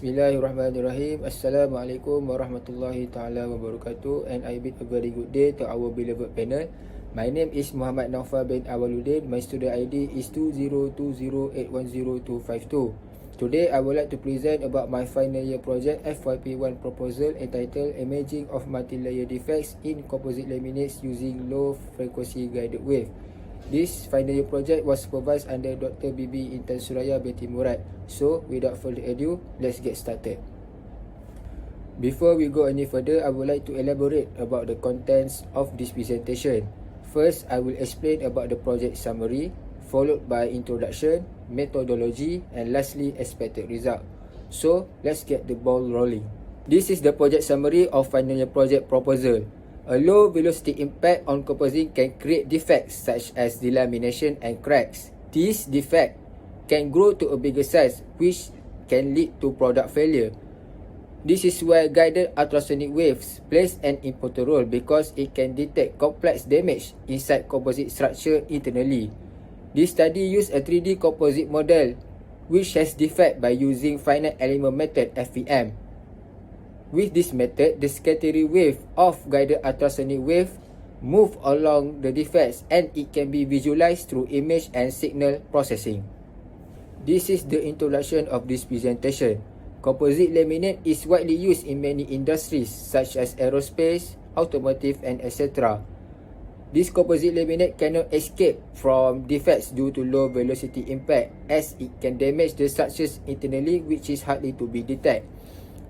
Bismillahirrahmanirrahim. Assalamualaikum warahmatullahi ta'ala wabarakatuh. And I bid a very good day to our beloved panel. My name is Muhammad Naufal bin Awaludin. My student ID is 2020810252. Today I would like to present about my final year project FYP 1 proposal entitled Imaging of Multilayer Defects in Composite Laminates using Low Frequency Guided Wave. This final year project was supervised under Dr. Bibi, Intan, Suraya, binti Murat. So, without further ado, let's get started. Before we go any further, I would like to elaborate about the contents of this presentation. First, I will explain about the project summary, followed by introduction, methodology, and lastly, expected result. So, let's get the ball rolling. This is the project summary of final year project proposal. A low velocity impact on composite can create defects such as delamination and cracks. These defects can grow to a bigger size, which can lead to product failure. This is where guided ultrasonic waves plays an important role because it can detect complex damage inside composite structure internally. This study used a 3D composite model which has defect by using finite element method FEM. With this method, the scattering wave of guided ultrasonic wave move along the defects and it can be visualized through image and signal processing. This is the introduction of this presentation. Composite laminate is widely used in many industries such as aerospace, automotive, and etc. This composite laminate cannot escape from defects due to low velocity impact as it can damage the structures internally, which is hardly to be detected.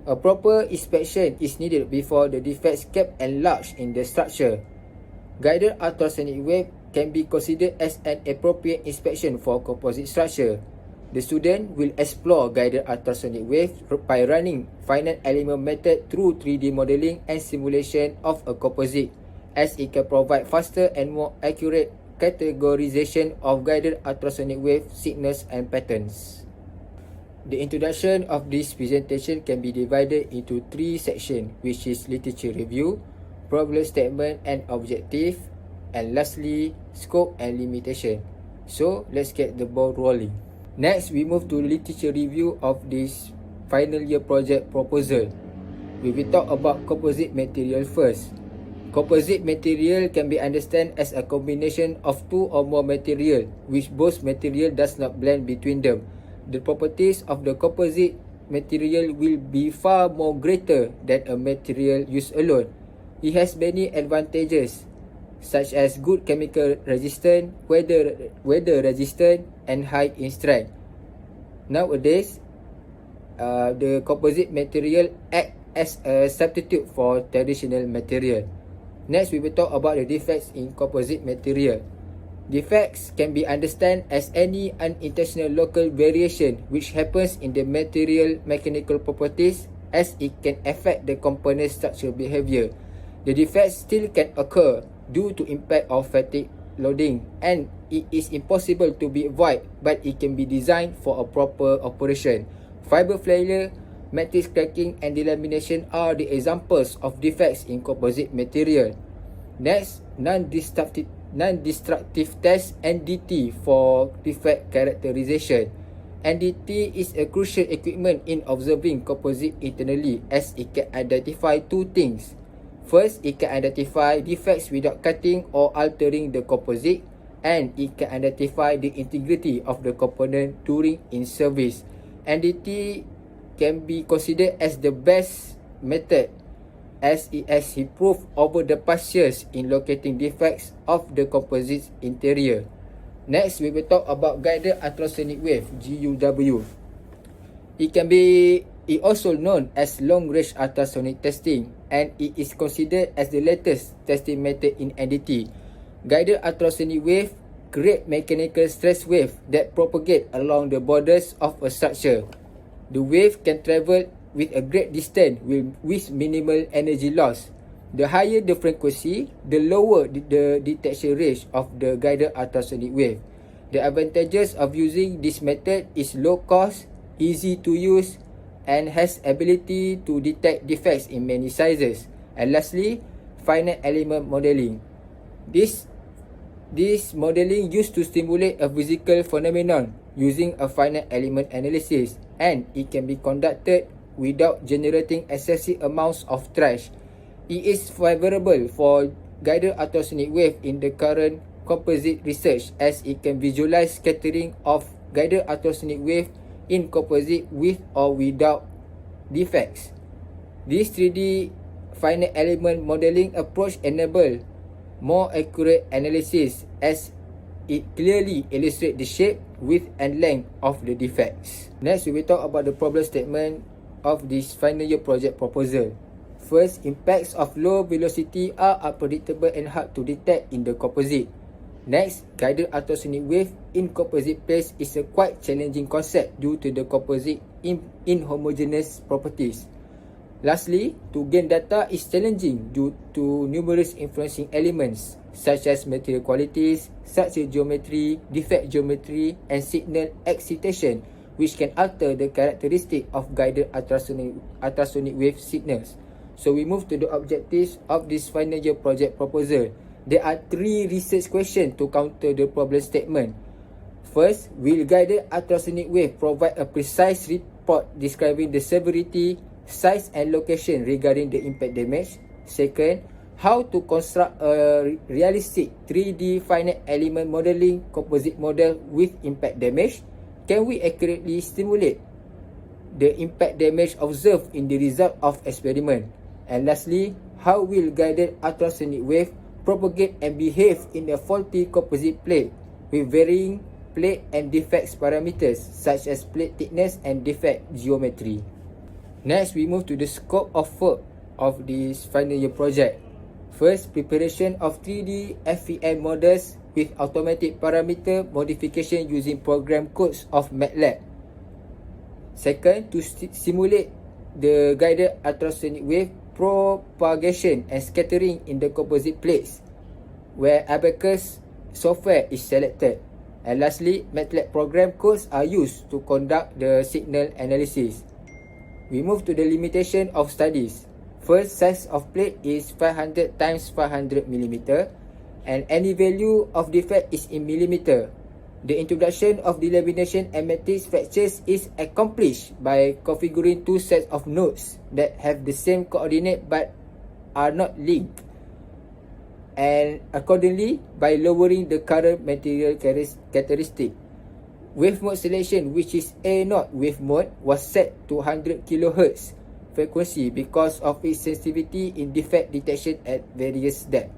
A proper inspection is needed before the defects kept enlarged in the structure. Guided ultrasonic wave can be considered as an appropriate inspection for composite structure. The student will explore guided ultrasonic wave by running finite element method through 3D modeling and simulation of a composite, as it can provide faster and more accurate categorization of guided ultrasonic wave signals and patterns. The introduction of this presentation can be divided into 3 sections, which is literature review, problem statement and objective, and lastly, scope and limitation. So, let's get the ball rolling. Next, we move to literature review of this final year project proposal. We will talk about composite material first. Composite material can be understood as a combination of 2 or more material, which both material does not blend between them. The properties of the composite material will be far more greater than a material used alone. It has many advantages such as good chemical resistance, weather resistant, and high in strength. Nowadays, the composite material act as a substitute for traditional material. Next, we will talk about the defects in composite material. Defects can be understood as any unintentional local variation which happens in the material mechanical properties as it can affect the component structural behavior. The defects still can occur due to impact of fatigue loading and it is impossible to be avoided, but it can be designed for a proper operation. Fiber failure, matrix cracking and delamination are the examples of defects in composite material. Next, non-destructive test NDT for defect characterization. NDT is a crucial equipment in observing composite internally as it can identify 2 things. First, it can identify defects without cutting or altering the composite, and it can identify the integrity of the component during in service. NDT can be considered as the best method as it has improved over the past years in locating defects of the composite interior. Next, we will talk about guided ultrasonic wave (GUW). It also known as long range ultrasonic testing, and it is considered as the latest testing method in NDT. Guided ultrasonic wave create mechanical stress wave that propagate along the borders of a structure. The wave can travel with a great distance with minimal energy loss. The higher the frequency, the lower the detection range of the guided ultrasonic wave. The advantages of using this method is low cost, easy to use, and has ability to detect defects in many sizes. And lastly, finite element modeling. This modeling used to stimulate a physical phenomenon using a finite element analysis, and it can be conducted without generating excessive amounts of trash. It is favorable for guided ultrasonic wave in the current composite research as it can visualize scattering of guided ultrasonic wave in composite with or without defects. This 3D finite element modeling approach enable more accurate analysis as it clearly illustrates the shape, width and length of the defects. Next, we will talk about the problem statement of this final year project proposal. First, impacts of low velocity are unpredictable and hard to detect in the composite. Next, guided ultrasonic wave in composite plates is a quite challenging concept due to the composite inhomogeneous properties. Lastly, to gain data is challenging due to numerous influencing elements such as material qualities, structure geometry, defect geometry and signal excitation which can alter the characteristic of guided ultrasonic wave signals. So we move to the objectives of this final year project proposal. There are 3 research questions to counter the problem statement. First, will guided ultrasonic wave provide a precise report describing the severity, size and location regarding the impact damage? Second, how to construct a realistic 3D finite element modeling composite model with impact damage? Can we accurately simulate the impact damage observed in the result of experiment? And lastly, how will guided ultrasonic wave propagate and behave in a faulty composite plate with varying plate and defects parameters such as plate thickness and defect geometry? Next, we move to the scope of work of this final year project. First, preparation of 3D FEM models with automatic parameter modification using program codes of MATLAB. Second, to simulate the guided ultrasonic wave propagation and scattering in the composite plates where Abacus software is selected. And lastly, MATLAB program codes are used to conduct the signal analysis. We move to the limitation of studies. First, size of plate is 500 times 500 mm and any value of defect is in millimeter. The introduction of delamination and matrix fractures is accomplished by configuring 2 sets of nodes that have the same coordinate but are not linked, and accordingly by lowering the current material characteristic. Wave mode selection, which is A0 wave mode, was set to 100 kHz frequency because of its sensitivity in defect detection at various depths.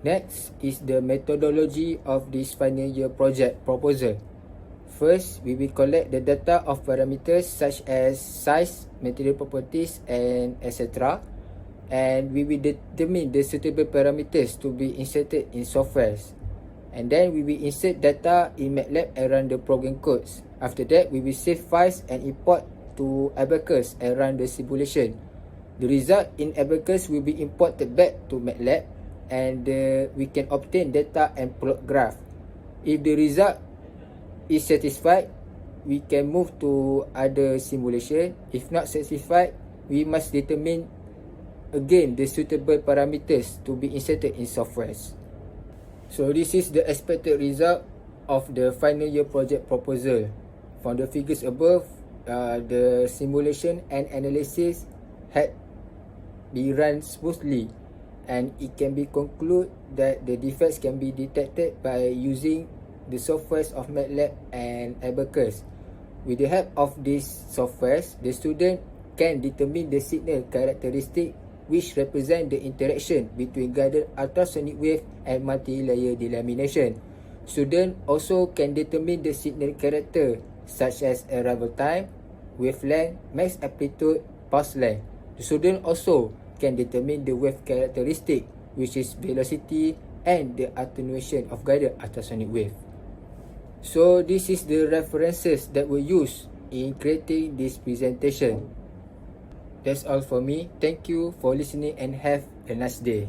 Next is the methodology of this final year project proposal. First, we will collect the data of parameters such as size, material properties and etc. And we will determine the suitable parameters to be inserted in softwares. And then we will insert data in MATLAB and run the program codes. After that, we will save files and import to Abacus and run the simulation. The result in Abacus will be imported back to MATLAB and we can obtain data and plot graph. If the result is satisfied, we can move to other simulation. If not satisfied, we must determine again the suitable parameters to be inserted in softwares. So this is the expected result of the final year project proposal. From the figures above, the simulation and analysis had been run smoothly and it can be concluded that the defects can be detected by using the softwares of MATLAB and Abacus. With the help of these softwares, the student can determine the signal characteristic which represent the interaction between guided ultrasonic wave and multi-layer delamination. Student also can determine the signal character such as arrival time, wavelength, max amplitude, pulse length. The student also can determine the wave characteristic which is velocity and the attenuation of guided ultrasonic wave. So this is the references that were used in creating this presentation. That's all for me. Thank you for listening and have a nice day.